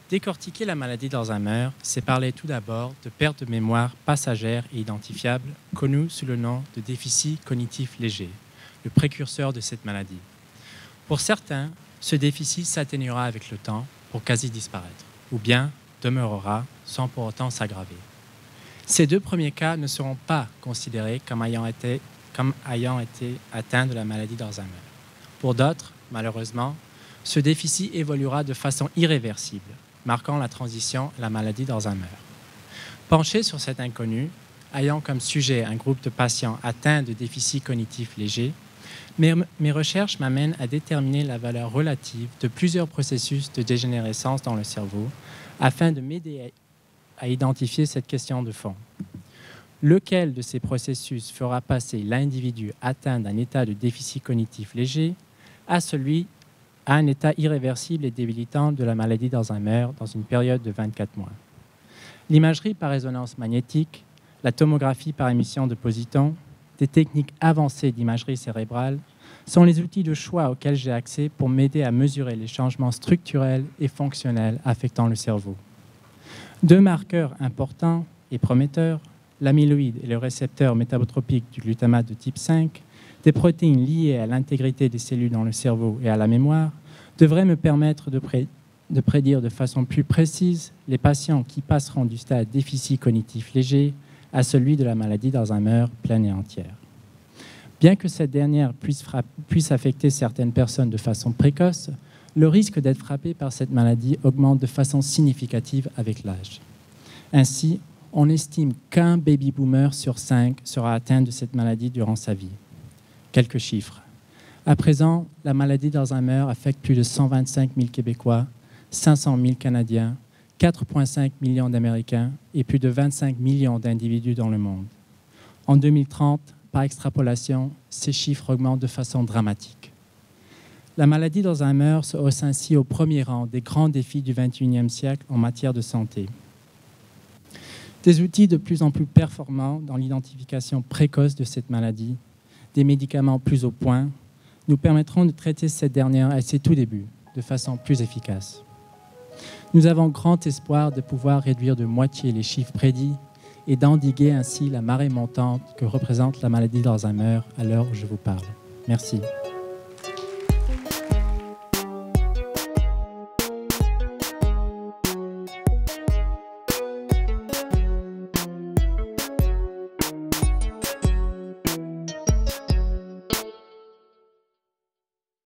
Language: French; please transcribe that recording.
Décortiquer la maladie d'Alzheimer, c'est parler tout d'abord de perte de mémoire passagère et identifiable, connue sous le nom de déficit cognitif léger, le précurseur de cette maladie. Pour certains, ce déficit s'atténuera avec le temps pour quasi disparaître, ou bien demeurera sans pour autant s'aggraver. Ces deux premiers cas ne seront pas considérés comme ayant été atteints de la maladie d'Alzheimer. Pour d'autres, malheureusement, ce déficit évoluera de façon irréversible, marquant la transition à la maladie d'Alzheimer. Penché sur cet inconnu, ayant comme sujet un groupe de patients atteints de déficit cognitif léger, mes recherches m'amènent à déterminer la valeur relative de plusieurs processus de dégénérescence dans le cerveau afin de m'aider à identifier cette question de fond. Lequel de ces processus fera passer l'individu atteint d'un état de déficit cognitif léger à un état irréversible et débilitant de la maladie d'Alzheimer dans une période de 24 mois. L'imagerie par résonance magnétique, la tomographie par émission de positons, des techniques avancées d'imagerie cérébrale sont les outils de choix auxquels j'ai accès pour m'aider à mesurer les changements structurels et fonctionnels affectant le cerveau. Deux marqueurs importants et prometteurs, l'amyloïde et le récepteur métabotropique du glutamate de type 5, des protéines liées à l'intégrité des cellules dans le cerveau et à la mémoire, devraient me permettre de prédire de façon plus précise les patients qui passeront du stade déficit cognitif léger à celui de la maladie d'Alzheimer pleine et entière. Bien que cette dernière puisse affecter certaines personnes de façon précoce, le risque d'être frappé par cette maladie augmente de façon significative avec l'âge. Ainsi, on estime qu'un baby-boomer sur 5 sera atteint de cette maladie durant sa vie. Quelques chiffres. À présent, la maladie d'Alzheimer affecte plus de 125 000 Québécois, 500 000 Canadiens, 4,5 millions d'Américains et plus de 25 millions d'individus dans le monde. En 2030, par extrapolation, ces chiffres augmentent de façon dramatique. La maladie d'Alzheimer se hausse ainsi au premier rang des grands défis du XXIe siècle en matière de santé. Des outils de plus en plus performants dans l'identification précoce de cette maladie, des médicaments plus au point, nous permettront de traiter cette dernière à ses tout débuts, de façon plus efficace. Nous avons grand espoir de pouvoir réduire de moitié les chiffres prédits et d'endiguer ainsi la marée montante que représente la maladie d'Alzheimer à l'heure où je vous parle. Merci.